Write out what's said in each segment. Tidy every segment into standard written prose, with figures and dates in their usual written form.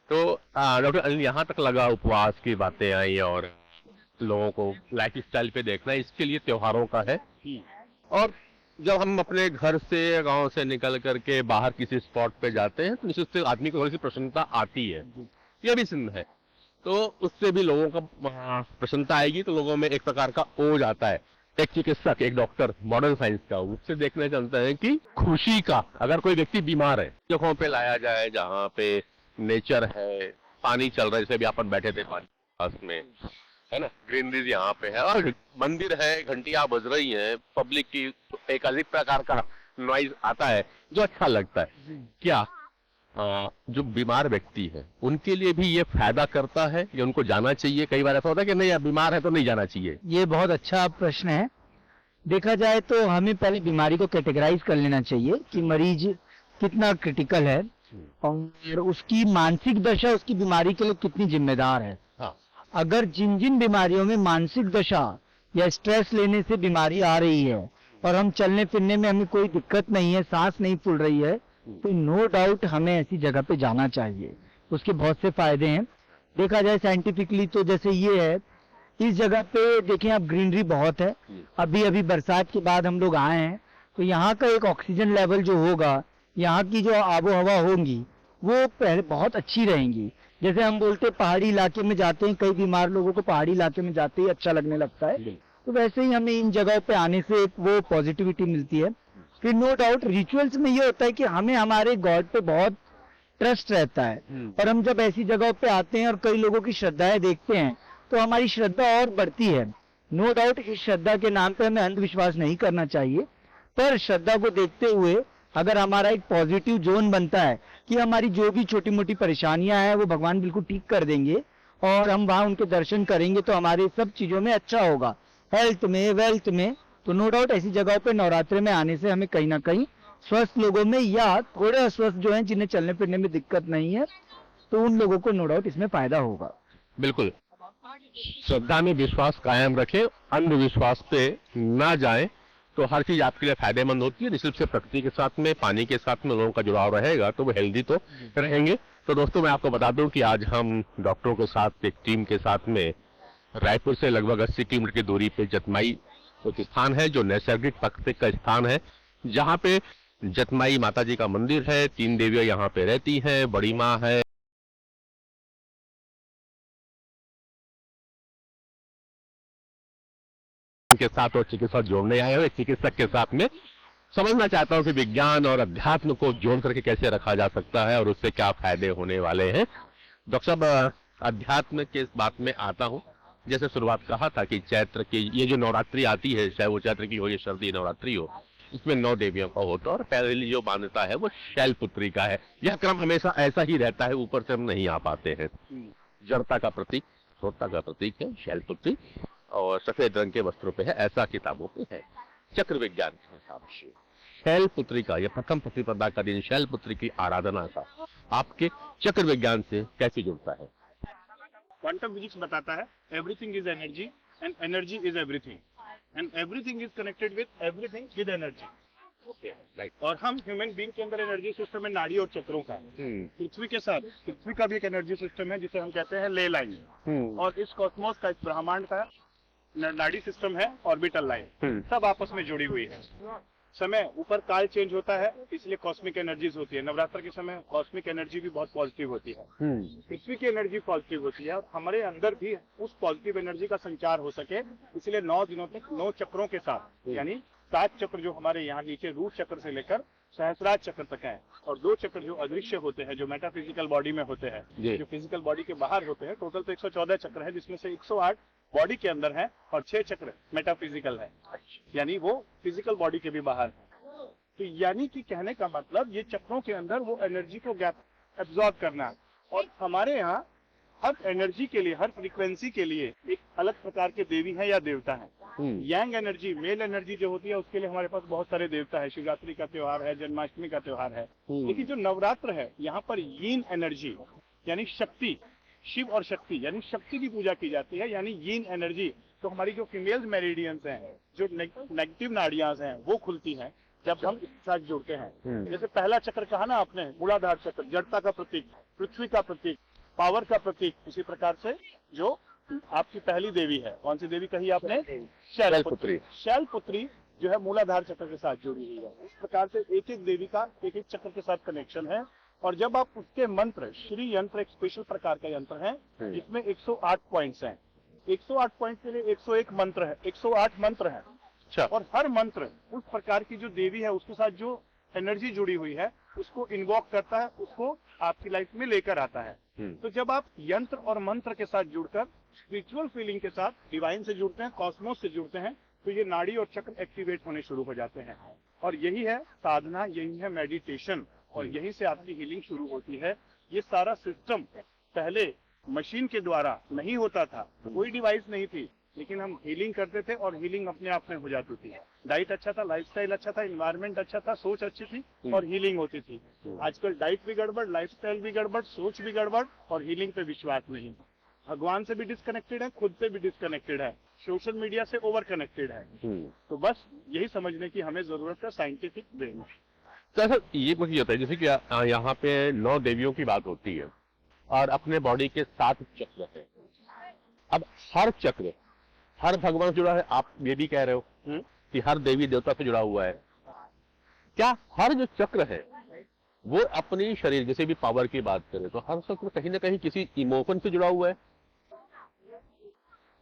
तो डॉक्टर अनिल, यहाँ तक लगा उपवास की बातें आई और लोगों को लाइफ स्टाइल पे देखना इसके लिए त्योहारों का है। और जब हम अपने घर से गांव से निकल करके बाहर किसी स्पॉट पे जाते हैं तो निश्चित से आदमी को थोड़ी सी प्रसन्नता आती है। यह भी सिंध है, तो उससे भी लोगों का प्रसन्नता आएगी तो लोगों में एक प्रकार का ओज आता है। एक चिकित्सक, एक डॉक्टर मॉडर्न साइंस का, उससे देखने चलते हैं कि खुशी का, अगर कोई व्यक्ति बीमार है, जगहों पे लाया जाए जहाँ पे नेचर है, पानी चल रहा है, जैसे भी अपन बैठे थे पानी पास में, है ना, ग्रीनरीज यहाँ पे है और मंदिर है, घंटियां बज रही हैं, पब्लिक की एक अलग प्रकार का नॉइज आता है जो अच्छा लगता है। क्या जो बीमार व्यक्ति है उनके लिए भी ये फायदा करता है, ये उनको जाना चाहिए? कई बार ऐसा होता है कि नहीं, यार बीमार है तो नहीं जाना चाहिए। ये बहुत अच्छा प्रश्न है। देखा जाए तो हमें पहले बीमारी को कैटेगराइज कर लेना चाहिए कि मरीज कितना क्रिटिकल है और उसकी मानसिक दशा उसकी बीमारी के लिए कितनी जिम्मेदार है। हाँ। अगर जिन जिन बीमारियों में मानसिक दशा या स्ट्रेस लेने से बीमारी आ रही है और हम चलने फिरने में हमें कोई दिक्कत नहीं है, सांस नहीं फूल रही है, तो नो डाउट हमें ऐसी जगह पे जाना चाहिए। उसके बहुत से फायदे हैं। देखा जाए साइंटिफिकली तो जैसे ये है, इस जगह पे देखें आप, ग्रीनरी बहुत है। अभी अभी बरसात के बाद हम लोग आए हैं तो यहाँ का एक ऑक्सीजन लेवल जो होगा, यहाँ की जो आबो हवा होंगी वो पहले बहुत अच्छी रहेंगी। जैसे हम बोलते पहाड़ी इलाके में जाते हैं, कई बीमार लोगों को पहाड़ी इलाके में जाते ही अच्छा लगने लगता है, तो वैसे ही हमें इन जगहों पे आने से वो पॉजिटिविटी मिलती है। फिर नो डाउट रिचुअल्स में ये होता है कि हमें हमारे गॉड पे बहुत ट्रस्ट रहता है और हम जब ऐसी जगहों पे आते हैं और कई लोगों की श्रद्धाएं देखते हैं तो हमारी श्रद्धा और बढ़ती है। नो डाउट इस श्रद्धा के नाम पे हमें अंधविश्वास नहीं करना चाहिए, पर श्रद्धा को देखते हुए अगर हमारा एक पॉजिटिव जोन बनता है कि हमारी जो भी छोटी मोटी परेशानियां हैं वो भगवान बिल्कुल ठीक कर देंगे और हम वहां उनके दर्शन करेंगे तो हमारे सब चीजों में अच्छा होगा, हेल्थ में, वेल्थ में। तो नो डाउट ऐसी जगहों पे नवरात्रि में आने से हमें कहीं ना कहीं स्वस्थ लोगों में या थोड़े अस्वस्थ जो हैं जिन्हें चलने फिरने में दिक्कत नहीं है, तो उन लोगों को नो डाउट इसमें फायदा होगा। बिल्कुल, श्रद्धा में विश्वास कायम रखें, अंधविश्वास पे ना जाएं, तो हर चीज आपके लिए फायदेमंद होती है। निश्चित से प्रकृति के साथ में, पानी के साथ में लोगों का जुड़ाव रहेगा तो वो हेल्दी तो रहेंगे। तो दोस्तों, मैं आपको बता दूं कि आज हम डॉक्टरों के साथ एक टीम के साथ में रायपुर से लगभग 80 किलोमीटर की दूरी पे जतमाई एक स्थान है जो नैसर्गिक प्राकृतिक का स्थान है, जहाँ पे जतमाई माता जी का मंदिर है, 3 देवियां यहाँ पे रहती हैं, बड़ी माँ है, के साथ और चिकित्सा जोड़ने आए हुए चिकित्सक के साथ में समझना चाहता हूँ कि विज्ञान और अध्यात्म को जोड़ करके कैसे रखा जा सकता है और उससे क्या फायदे होने वाले हैं। डॉक्टर साहब, अध्यात्म के इस बात में आता हूँ, जैसे शुरुआत कहा था कि चैत्र की ये जो नवरात्रि आती है, चाहे वो चैत्र की हो या शरदी नवरात्रि हो, इसमें 9 देवियों का होता है और पहली जो मान्यता है वो शैलपुत्री का है। यह क्रम हमेशा ऐसा ही रहता है, ऊपर से हम नहीं आ पाते हैं। जड़ता का प्रतीक, श्रोता का प्रतीक है शैलपुत्री और सफेद रंग के वस्त्रों पे है, ऐसा किताबों पे है। चक्र विज्ञान के हिसाब से शैलपुत्री का यह प्रथम प्रतिपदा का दिन शैलपुत्री की आराधना का आपके चक्र विज्ञान से कैसे जुड़ता है? क्वांटम फिजिक्स बताता है everything is energy and energy is everything and everything is connected with everything with energy. Right. और हम ह्यूमन बीइंग के अंदर एनर्जी सिस्टम है नाड़ी और चक्रों का। पृथ्वी के साथ पृथ्वी का भी एक एनर्जी सिस्टम है जिसे हम कहते हैं ले लाइन, और इस कॉस्मोस का, इस ब्रह्मांड का नाड़ी सिस्टम है ऑर्बिटल लाइन। सब आपस में जुड़ी हुई है। समय ऊपर काल चेंज होता है, इसलिए कॉस्मिक एनर्जीज होती है। नवरात्र के समय कॉस्मिक एनर्जी भी बहुत पॉजिटिव होती है, पृथ्वी की एनर्जी पॉजिटिव होती है और हमारे अंदर भी उस पॉजिटिव एनर्जी का संचार हो सके, इसलिए 9 दिनों तक 9 चक्रों के साथ, यानी 7 चक्र जो हमारे यहाँ नीचे रूट चक्र से लेकर सहस्रार चक्र तक है, और 2 चक्र जो अदृश्य होते हैं, जो मेटाफिजिकल बॉडी में होते हैं, जो फिजिकल बॉडी के बाहर होते हैं। टोटल तो 114 चक्र है, जिसमें से 108 बॉडी के अंदर है और 6 चक्र मेटाफिजिकल है, यानी वो फिजिकल बॉडी के भी बाहर है। तो यानी कि कहने का मतलब ये चक्रों के अंदर वो एनर्जी को एब्जॉर्ब करना, और हमारे यहाँ हर एनर्जी के लिए, हर फ्रीक्वेंसी के लिए एक अलग प्रकार के देवी हैं या देवता हैं। यांग एनर्जी, मेल एनर्जी जो होती है, उसके लिए हमारे पास बहुत सारे देवता है। शिवरात्रि का त्योहार है, जन्माष्टमी का त्योहार है। लेकिन जो नवरात्र है, यहाँ पर यीन एनर्जी यानी शक्ति, शिव और शक्ति यानी शक्ति की पूजा की जाती है, यानी यीन एनर्जी। तो हमारी जो फीमेल मेरिडियंस हैं, जो नेगेटिव नाड़ियां हैं, वो खुलती हैं जब हम इसके साथ जुड़ते हैं। जैसे पहला चक्र कहा ना आपने, मूलाधार चक्र, जड़ता का प्रतीक, पृथ्वी का प्रतीक, पावर का प्रतीक, उसी प्रकार से जो आपकी पहली देवी है, कौन सी देवी कही आपने? शैलपुत्री। शैलपुत्री जो है मूलाधार चक्र के साथ जुड़ी हुई है। इस प्रकार से एक एक देवी का एक एक चक्र के साथ कनेक्शन है। और जब आप उसके मंत्र, श्री यंत्र एक स्पेशल प्रकार का यंत्र है जिसमें 108 पॉइंट्स हैं। 108 पॉइंट के लिए 101 मंत्र है, 108 मंत्र है। अच्छा। और हर मंत्र उस प्रकार की जो देवी है उसके साथ जो एनर्जी जुड़ी हुई है उसको इन्वॉक करता है, उसको आपकी लाइफ में लेकर आता है। तो जब आप यंत्र और मंत्र के साथ जुड़कर स्पिरिचुअल फीलिंग के साथ डिवाइन से जुड़ते हैं, कॉस्मोस से जुड़ते हैं, तो ये नाड़ी और चक्र एक्टिवेट होने शुरू हो जाते हैं। और यही है साधना, यही है मेडिटेशन, और यहीं से आपकी हीलिंग शुरू होती है। ये सारा सिस्टम पहले मशीन के द्वारा नहीं होता था, कोई डिवाइस नहीं थी, लेकिन हम हीलिंग करते थे और हीलिंग अपने आप में हो जाती थी। डाइट अच्छा था, लाइफस्टाइल अच्छा था, एनवायरनमेंट अच्छा था, सोच अच्छी थी और हीलिंग होती थी। आजकल डाइट भी गड़बड़, लाइफस्टाइल भी गड़बड़, सोच भी गड़बड़ और हीलिंग पे विश्वास नहीं। भगवान से भी डिस्कनेक्टेड है, खुद से भी डिस्कनेक्टेड है, सोशल मीडिया से ओवर कनेक्टेड है। तो बस यही समझने की हमें जरूरत है, साइंटिफिक वे में। तो ऐसा ये कुछ होता है जैसे कि यहाँ पे 9 देवियों की बात होती है और अपने बॉडी के 7 चक्र है। अब हर चक्र हर भगवान से जुड़ा है, आप ये भी कह रहे हो कि हर देवी देवता से जुड़ा हुआ है। क्या हर जो चक्र है वो अपनी शरीर, जैसे भी पावर की बात करें तो हर चक्र कहीं ना कहीं किसी इमोशन से जुड़ा हुआ है?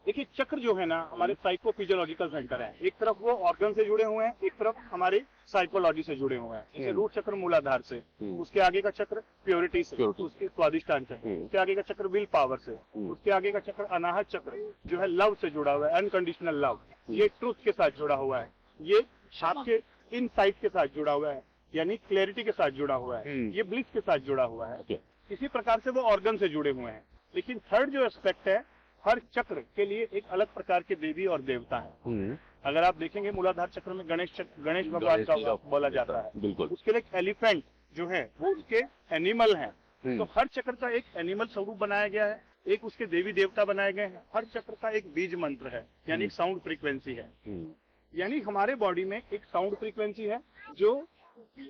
देखिए, चक्र जो है ना हमारे साइकोफिजियोलॉजिकल सेंटर है। एक तरफ वो ऑर्गन से जुड़े हुए हैं, एक तरफ हमारी साइकोलॉजी से जुड़े हुए हैं। जैसे रूट चक्र मूलाधार से, उसके आगे का चक्र प्योरिटी से, उसके स्वादिष्टान चक्र, उसके आगे का चक्र विल पावर से, उसके आगे का चक्र अनाहत चक्र जो है लव से जुड़ा हुआ है, अनकंडीशनल लव। ये ट्रूथ के साथ जुड़ा हुआ है, ये आपके इनसाइट के साथ जुड़ा हुआ है, यानी क्लैरिटी के साथ जुड़ा हुआ है, ये ब्लिस के साथ जुड़ा हुआ है। इसी प्रकार से वो ऑर्गन से जुड़े हुए हैं। लेकिन थर्ड जो एस्पेक्ट है, हर चक्र के लिए एक अलग प्रकार के देवी और देवता है। अगर आप देखेंगे मूलाधार चक्र में गणेश भगवान का बोला जाता है, बिल्कुल। उसके लिए एक एलिफेंट जो है वो उसके एनिमल है। तो हर चक्र का एक एनिमल स्वरूप बनाया गया है, एक उसके देवी देवता बनाए गए हैं। हर चक्र का एक बीज मंत्र है, यानी एक साउंड फ्रीक्वेंसी है। यानी हमारे बॉडी में एक साउंड फ्रीक्वेंसी है जो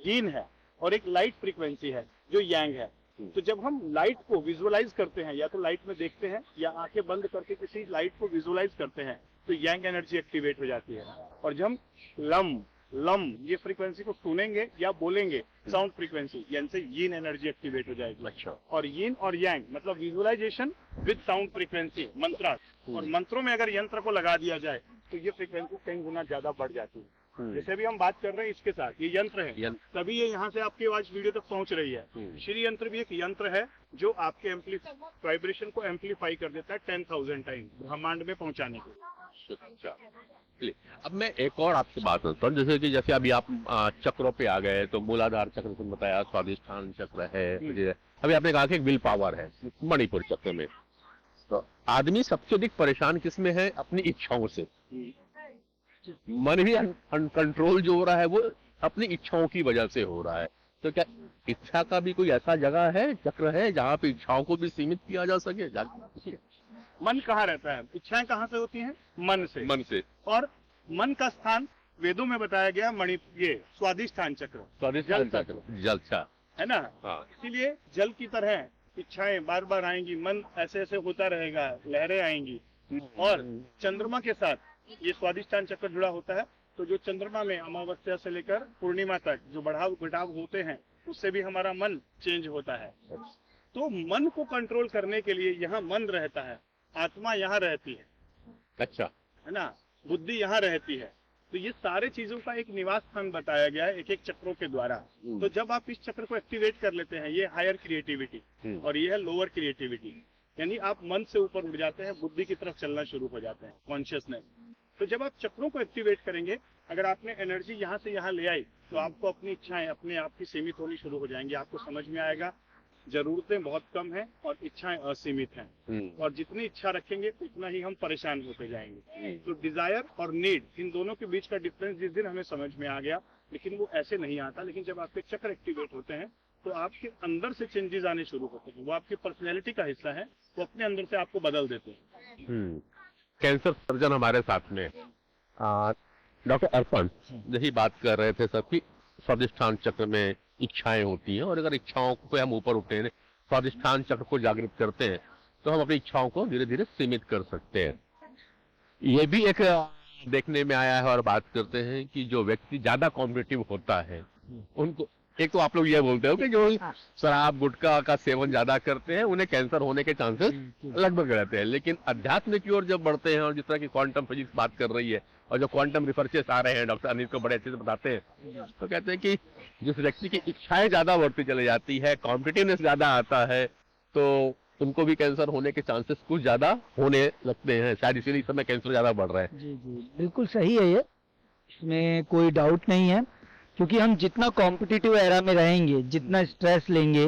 यीन है और एक लाइट फ्रीक्वेंसी है जो यांग है। तो जब हम लाइट को विजुअलाइज करते हैं, या तो लाइट में देखते हैं या आंखें बंद करके किसी लाइट को विजुअलाइज करते हैं, तो यांग एनर्जी एक्टिवेट हो जाती है। और जब हम लम ये फ्रीक्वेंसी को सुनेंगे या बोलेंगे, साउंड फ्रीक्वेंसी, यानी से यीन एनर्जी एक्टिवेट हो जाएगी। अच्छा। और यीन और यांग मतलब विजुअलाइजेशन विद साउंड फ्रीक्वेंसी, मंत्र। और मंत्रों में अगर यंत्र को लगा दिया जाए तो ये फ्रीक्वेंसी कई गुना ज्यादा बढ़ जाती है। जैसे भी हम बात कर रहे हैं इसके साथ, ये यंत्र है, तभी ये यहाँ से आपकी आवाज वीडियो तक पहुंच रही है। श्री यंत्र भी एक यंत्र है जो आपके वाइब्रेशन को एम्पलीफाई कर देता है 10,000 टाइम ब्रह्मांड में पहुंचाने के। अब मैं एक और आपसे बात करता हूँ, जैसे अभी आप चक्रों पे आ गए, तो मूलाधार चक्र से बताया, स्वादिष्ठान चक्र है, अभी आपने कहा कि विल पावर है मणिपुर चक्र में। तो आदमी सबसे अधिक परेशान किसमें है? अपनी इच्छाओं से। मन भी अनकंट्रोल जो हो रहा है वो अपनी इच्छाओं की वजह से हो रहा है। तो क्या इच्छा का भी कोई ऐसा जगह है, चक्र है, जहाँ पे इच्छाओं को भी सीमित किया जा सके? मन कहाँ रहता है? इच्छाएं कहाँ से होती हैं? मन से। और मन का स्थान वेदों में बताया गया ये स्वादिष्ठान चक्र, जल है ना। इसीलिए जल की तरह इच्छाएं बार बार आएंगी, मन ऐसे ऐसे होता रहेगा, लहरें आएंगी। और चंद्रमा के साथ ये स्वादिष्ठान चक्र जुड़ा होता है। तो जो चंद्रमा में अमावस्या से लेकर पूर्णिमा तक जो बढ़ाव घटाव होते हैं, उससे भी हमारा मन चेंज होता है। तो मन को कंट्रोल करने के लिए यहाँ मन रहता है, आत्मा यहाँ रहती है, अच्छा है ना, बुद्धि यहाँ रहती है। तो ये सारे चीजों का एक निवास स्थान बताया गया है एक एक चक्रों के द्वारा। तो जब आप इस चक्र को एक्टिवेट कर लेते हैं, ये हायर क्रिएटिविटी और ये है लोअर क्रिएटिविटी, यानी आप मन से ऊपर उठ जाते हैं, बुद्धि की तरफ चलना शुरू हो जाते हैं, कॉन्शियसनेस। तो जब आप चक्रों को एक्टिवेट करेंगे, अगर आपने एनर्जी यहाँ से यहाँ ले आई, तो आपको अपनी इच्छाएं अपने आप की सीमित होनी शुरू हो जाएंगी। आपको समझ में आएगा जरूरतें बहुत कम हैं और इच्छाएं असीमित हैं। और जितनी इच्छा रखेंगे उतना ही हम परेशान होते जाएंगे। तो डिजायर और नीड, इन दोनों के बीच का डिफरेंस जिस दिन हमें समझ में आ गया, लेकिन वो ऐसे नहीं आता। लेकिन जब आपके चक्र एक्टिवेट होते हैं तो आपके अंदर से चेंजेस आने शुरू होते हैं। वो आपकी पर्सनैलिटी का हिस्सा है, वो अपने अंदर से आपको बदल देते हैं। कैंसर सर्जन हमारे साथ में डॉक्टर अरफन यही बात कर रहे थे सब कि स्वादिष्ठान चक्र में इच्छाएं होती हैं, और अगर इच्छाओं को हम ऊपर उठे स्वादिष्ठान चक्र को जागृत करते हैं तो हम अपनी इच्छाओं को धीरे धीरे सीमित कर सकते हैं। ये भी एक देखने में आया है और बात करते हैं कि जो व्यक्ति ज्यादा कॉम्पिटिटिव होता है उनको, एक तो आप लोग ये बोलते हो कि जो शराब गुटखा का सेवन ज्यादा करते हैं उन्हें कैंसर होने के चांसेस लगभग रहते हैं, लेकिन अध्यात्म की ओर जब बढ़ते हैं और जिस तरह की क्वांटम फिजिक्स बात कर रही है और जो क्वांटम रिसर्चेस आ रहे हैं, डॉक्टर अनिल को बड़े अच्छे से बताते हैं, तो कहते हैं कि जिस व्यक्ति की इच्छाएं ज्यादा बढ़ती चली जाती है, कॉम्पिटिटिवनेस ज्यादा आता है, तो उनको भी कैंसर होने के चांसेस कुछ ज्यादा होने लगते हैं। शायद इसीलिए इस समय कैंसर ज्यादा बढ़ रहा है। जी जी बिल्कुल सही है ये, इसमें कोई डाउट नहीं है, क्योंकि हम जितना कॉम्पिटिटिव एरा में रहेंगे, जितना स्ट्रेस लेंगे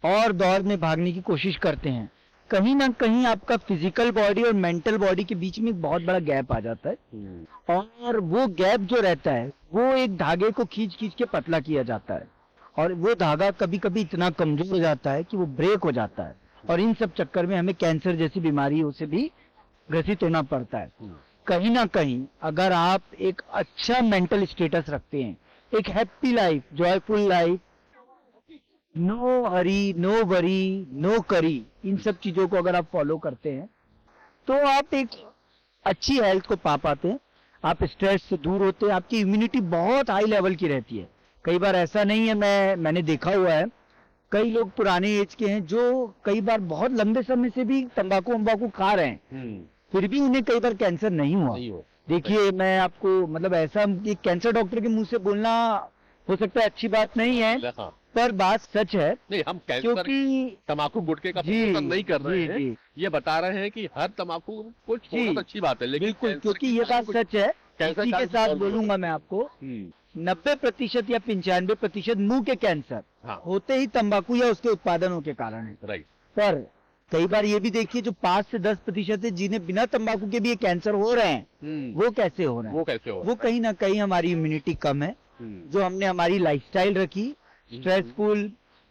और दौड़ में भागने की कोशिश करते हैं, कहीं ना कहीं आपका फिजिकल बॉडी और मेंटल बॉडी के बीच में एक बहुत बड़ा गैप आ जाता है और वो गैप जो रहता है वो एक धागे को खींच खींच के पतला किया जाता है और वो धागा कभी कभी इतना कमजोर हो जाता है कि वो ब्रेक हो जाता है और इन सब चक्कर में हमें कैंसर जैसी बीमारियों से भी ग्रसित होना पड़ता है। कहीं ना कहीं अगर आप एक अच्छा मेंटल स्टेटस रखते हैं, एक happy life, joyful life, no hurry, no worry, no curry, इन सब चीजों को अगर आप फॉलो करते हैं तो आप एक अच्छी हेल्थ को पा पाते हैं, आप स्ट्रेस से दूर होते हैं, आपकी इम्यूनिटी बहुत हाई लेवल की रहती है। कई बार ऐसा नहीं है, मैंने देखा हुआ है, कई लोग पुराने एज के हैं जो कई बार बहुत लंबे समय से भी तंबाकू वंबाकू खा रहे हैं, फिर भी उन्हें कई बार कैंसर नहीं हुआ। देखिए मैं आपको मतलब ऐसा एक कैंसर डॉक्टर के मुंह से बोलना हो सकता है अच्छी बात नहीं है, पर बात सच है। नहीं, हम कैंसर क्योंकि तंबाकू गुटखे का प्रमोशन नहीं कर रहे हैं, ये बता रहे हैं कि हर तंबाकू को छोड़ना तो अच्छी बात है, लेकिन बिल्कुल, क्योंकि ये बात सच है। इसी के साथ बोलूंगा मैं आपको, 90% या 95% मुंह के कैंसर होते ही तंबाकू या उसके उत्पादनों के कारण है। राइट। पर कई बार ये भी देखिए जो 5 से 10% है जिन्हें बिना तंबाकू के भी ये कैंसर हो रहे हैं, वो कैसे हो रहे हैं? वो कहीं ना कहीं हमारी इम्यूनिटी कम है, जो हमने हमारी लाइफस्टाइल रखी, स्ट्रेसफुल,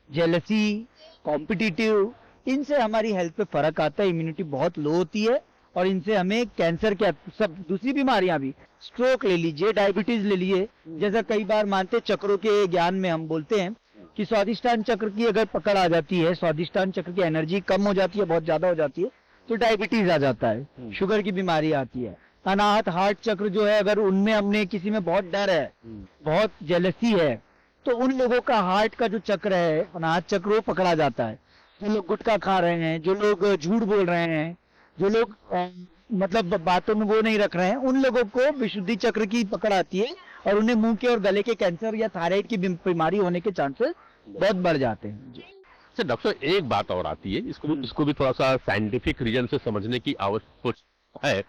जेलसी, कॉम्पिटिटिव, इनसे हमारी हेल्थ पे फर्क आता है, इम्यूनिटी बहुत लो होती है और इनसे हमें कैंसर के सब दूसरी बीमारियां भी, स्ट्रोक ले लीजिए, डायबिटीज ले लीजिए, जैसा कई बार मानते चक्रों के ज्ञान में हम बोलते हैं कि स्वादिष्टान चक्र की अगर पकड़ आ जाती है, स्वादिष्टान चक्र की एनर्जी कम हो जाती है, बहुत ज्यादा हो जाती है, तो डायबिटीज आ जाता है, शुगर की बीमारी आती है। अनाहत हार्ट चक्र जो है, अगर उनमें हमने किसी में बहुत डर है, बहुत जेलसी है, तो उन लोगों का हार्ट का जो चक्र है, अनाहत चक्र, वो पकड़ा जाता है। जो लोग गुटखा खा रहे हैं, जो लोग झूठ बोल रहे हैं, जो लोग मतलब बातों में वो नहीं रख रहे हैं, उन लोगों को विशुद्धि चक्र की पकड़ आती है और उन्हें मुंह के और गले के कैंसर या थायराइड की बीमारी होने के चांसेस बहुत बढ़ जाते हैं। अच्छा डॉक्टर, एक बात और आती है, इसको भी थोड़ा सा साइंटिफिक रीजन से समझने की आवश्यकता है।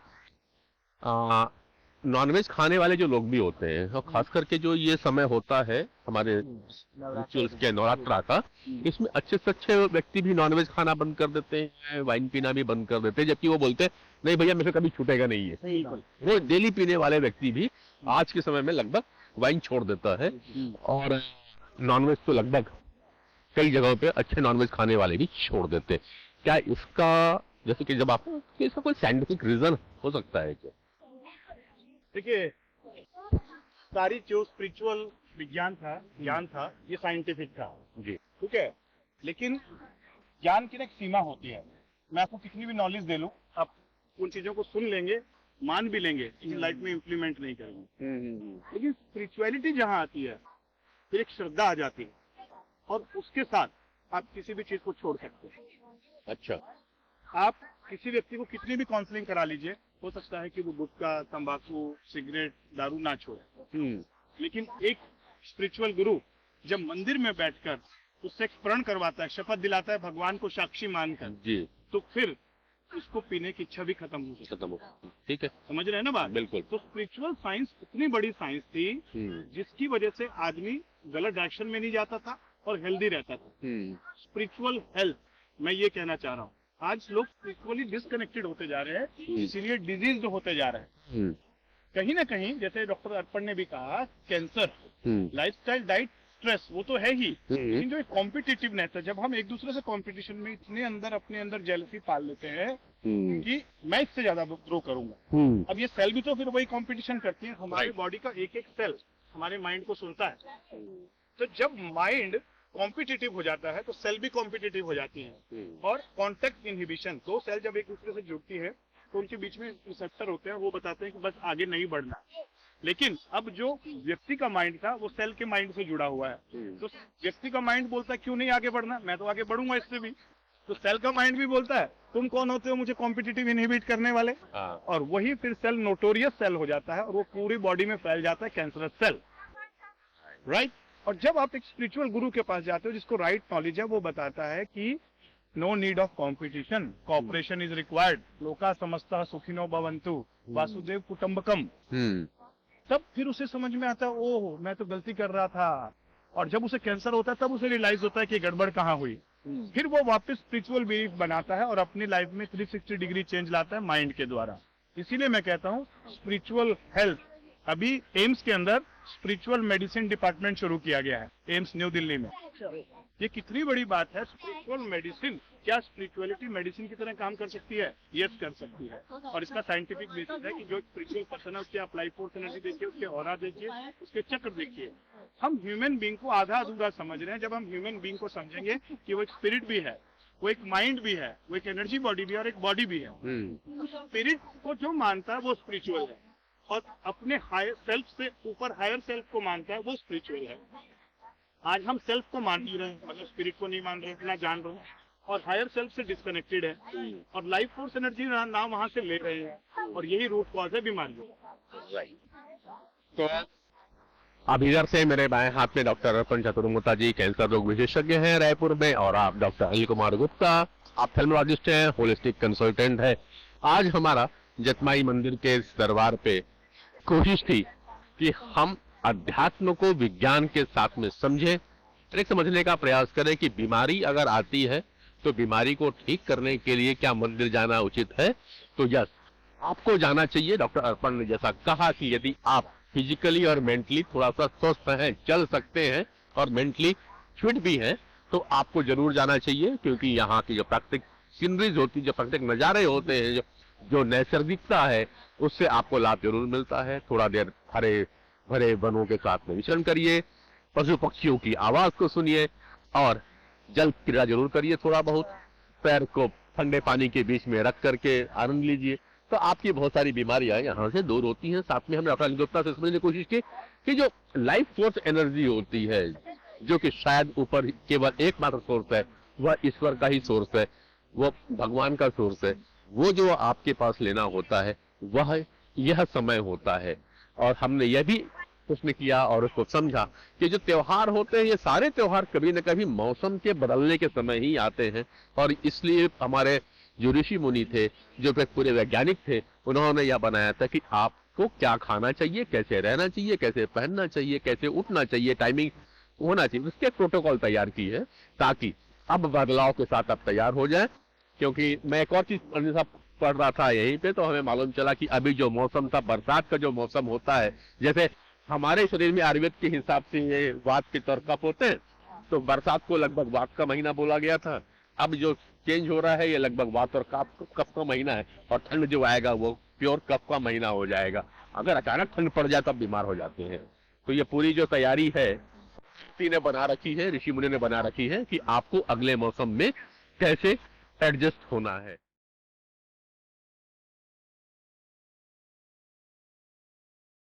नॉनवेज खाने वाले जो लोग भी होते हैं, और खास करके जो ये समय होता है हमारे रिचुअल्स के नवरात्रा का, इसमें अच्छे से अच्छे व्यक्ति भी नॉनवेज खाना बंद कर देते हैं, वाइन पीना भी बंद कर देते हैं, जबकि वो बोलते हैं नहीं भैया मेरे कभी छूटेगा नहीं है। वो डेली पीने वाले व्यक्ति भी आज के समय में लगभग वाइन छोड़ देता है और नॉनवेज तो लगभग कई जगहों पे अच्छे नॉनवेज खाने वाले भी छोड़ देते हैं। क्या इसका, जैसे कि जब आप, इसका कोई साइंटिफिक रीजन हो सकता है क्या? देखिए, सारी जो स्पिरिचुअल विज्ञान था, ज्ञान था, ये साइंटिफिक था जी, ठीक है, लेकिन ज्ञान की ना एक सीमा होती है। मैं आपको कितनी भी नॉलेज दे लूं, आप उन चीजों को सुन लेंगे, मान भी लेंगे, लेकिन लाइफ में इम्प्लीमेंट नहीं करेंगे। लेकिन स्पिरिचुअलिटी जहाँ आती है, फिर एक श्रद्धा आ जाती है और उसके साथ आप किसी भी चीज को छोड़ सकते हैं। अच्छा, आप किसी व्यक्ति को कितनी भी काउंसलिंग करा लीजिए, हो सकता है कि वो गुटखा, तंबाकू, सिगरेट, दारू ना छोड़े, लेकिन एक स्पिरिचुअल गुरु जब मंदिर में बैठकर उससे एक प्रण करवाता है, शपथ दिलाता है भगवान को साक्षी मानकर जी, तो फिर उसको पीने की इच्छा भी खत्म हो। ठीक है, समझ रहे हैं ना बात? बिल्कुल। तो स्पिरिचुअल साइंस इतनी बड़ी साइंस थी जिसकी वजह से आदमी गलत डायरेक्शन में नहीं जाता था और हेल्दी रहता था। स्पिरिचुअल हेल्थ, मैं ये कहना चाह रहा हूँ, आज लोग स्पिरिचुअली डिस्कनेक्टेड होते जा रहे हैं, इसीलिए डिजीज होते जा रहे हैं। कहीं ना कहीं, जैसे डॉक्टर अर्पण ने भी कहा, कैंसर, लाइफस्टाइल, डाइट, स्ट्रेस, वो तो है ही, लेकिन जो एक कॉम्पिटिटिवनेस है, जब हम एक दूसरे से कंपटीशन में इतने अंदर अपने अंदर जेलसी पाल लेते हैं कि मैं इससे ज्यादा ग्रो करूंगा। अब ये सेल भी तो फिर वही कंपटीशन करती है, हमारी बॉडी का एक एक सेल हमारे माइंड को सुनता है। तो जब माइंड कॉम्पिटिटिव हो जाता है तो सेल भी कॉम्पिटिटिव हो जाती है। और कॉन्टेक्ट इनहिबिशन, दो सेल जब एक दूसरे से जुड़ती है तो उनके बीच में रिसेप्टर होते हैं, वो बताते हैं कि बस आगे नहीं बढ़ना। लेकिन अब जो व्यक्ति का माइंड था वो सेल के माइंड से जुड़ा हुआ है, तो व्यक्ति का माइंड बोलता है क्यों नहीं आगे बढ़ना, मैं तो आगे बढ़ूंगा इससे भी। तो सेल का माइंड भी बोलता है तुम कौन होते हो मुझे कॉम्पिटिटिव इनहिबिट करने वाले। और वही फिर सेल नोटोरियस सेल हो जाता है और वो पूरी बॉडी में फैल जाता है कैंसरस सेल, राइट। और जब आप एक स्पिरिचुअल गुरु के पास जाते हो जिसको राइट नॉलेज है, वो बताता है कि no need of competition, cooperation is required, लोका समस्ता सुखिनो भवन्तु, वासुदेव कुटुंबकम। तब फिर उसे समझ में आता है ओह मैं तो गलती कर रहा था। और जब उसे कैंसर होता है तब उसे रियलाइज होता है कि गड़बड़ कहाँ हुई। फिर वो वापस स्पिरिचुअल बिलीफ बनाता है और अपनी लाइफ में 360 डिग्री चेंज लाता है माइंड के द्वारा। इसीलिए मैं कहता हूँ स्पिरिचुअल हेल्थ, अभी एम्स के अंदर स्पिरिचुअल मेडिसिन डिपार्टमेंट शुरू किया गया है, एम्स न्यू दिल्ली में। ये कितनी बड़ी बात है। स्पिरिचुअल मेडिसिन, क्या स्पिरिचुअलिटी मेडिसिन की तरह काम कर सकती है? यस कर सकती है। और इसका साइंटिफिक बेसिस है कि जो स्पिरिचुअल पर्सन है उसके आप लाइफ फोर्स एनर्जी देखिए, उसके ऑरा देखिए, उसके चक्र देखिए। हम ह्यूमन बीइंग को आधा अधूरा समझ रहे हैं। जब हम ह्यूमन बीइंग को समझेंगे कि वो एक स्पिरिट भी है, वो एक माइंड भी है, वो एक एनर्जी बॉडी भी है और एक बॉडी भी है। स्पिरिट को जो मानता है वो स्पिरिचुअल है, और अपने हायर सेल्फ से ऊपर हायर सेल्फ को मानता है वो स्पिरिचुअल है। आज हम सेल्फ को मान ही रहे हैं, मतलब स्पिरिट को नहीं मान रहे, ना जान रहे हैं, और हायर सेल्फ से डिस्कनेक्टेड है और लाइफ फोर्स एनर्जी ना वहां से ले रहे हैं, और यही रूट कॉज है बीमारी। तो अब इधर से मेरे बाएं हाथ में डॉक्टर अर्पण चतुर्वेदी जी कैंसर रोग विशेषज्ञ हैं रायपुर में, और आप डॉक्टर अनिल कुमार गुप्ता, आप थर्मोलॉजिस्ट हैं, होलिस्टिक कंसल्टेंट है। आज हमारा जतमाई मंदिर के इस दरबार पे कोशिश थी कि हम अध्यात्म को विज्ञान के साथ में समझें, एक समझने का प्रयास करें कि बीमारी अगर आती है तो बीमारी को ठीक करने के लिए क्या मंदिर जाना उचित है। तो यस, आपको जाना चाहिए। डॉक्टर अर्पण ने जैसा कहा कि यदि आप फिजिकली और मेंटली थोड़ा सा स्वस्थ हैं, चल सकते हैं और मेंटली फिट भी हैं, तो आपको जरूर जाना चाहिए, क्योंकि यहाँ की जो प्राकृतिक सीनरीज होती है, जो प्राकृतिक नजारे होते हैं, जो नैसर्गिकता है, उससे आपको लाभ जरूर मिलता है। थोड़ा देर हरे भरे वनों के साथ में विचरण करिए, पशु पक्षियों की आवाज को सुनिए और जल क्रीड़ा जरूर करिए। थोड़ा बहुत पैर को ठंडे पानी के बीच में रख करके आनंद लीजिए, तो आपकी बहुत सारी बीमारियां यहाँ से दूर होती हैं। साथ में हमने डॉक्टर गुप्ता से समझने की कोशिश की कि जो लाइफ फोर्स एनर्जी होती है, जो कि शायद ऊपर केवल एकमात्र सोर्स है, वह ईश्वर का ही सोर्स है, वो भगवान का सोर्स है, वो जो आपके पास लेना होता है वह यह समय होता है। और हमने यह भी प्रश्न किया और उसको समझा कि जो त्योहार होते हैं, ये सारे त्योहार कभी न कभी मौसम के बदलने के समय ही आते हैं, और इसलिए हमारे जो ऋषि मुनि थे, जो पूरे वैज्ञानिक थे, उन्होंने यह बनाया था कि आपको क्या खाना चाहिए, कैसे रहना चाहिए, कैसे पहनना चाहिए, कैसे उठना चाहिए, टाइमिंग होना चाहिए, उसके प्रोटोकॉल तैयार की है ताकि अब बदलाव के साथ आप तैयार हो जाए। क्योंकि मैं एक और चीज पढ़ रहा था यहीं पे, तो हमें मालूम चला कि अभी जो मौसम था, बरसात का जो मौसम होता है, जैसे हमारे शरीर में आयुर्वेद के हिसाब से ये वात पित्त और कफ होते हैं, तो बरसात को लगभग वात का महीना बोला गया था। अब जो चेंज हो रहा है ये लगभग वात और कफ का महीना है, और ठंड जो आएगा वो प्योर कफ का महीना हो जाएगा। अगर अचानक ठंड पड़ जाए तो अब बीमार हो जाते हैं। तो ये पूरी जो तैयारी है ने बना रखी है, ऋषि मुनि ने बना रखी है कि आपको अगले मौसम में कैसे एडजस्ट होना है।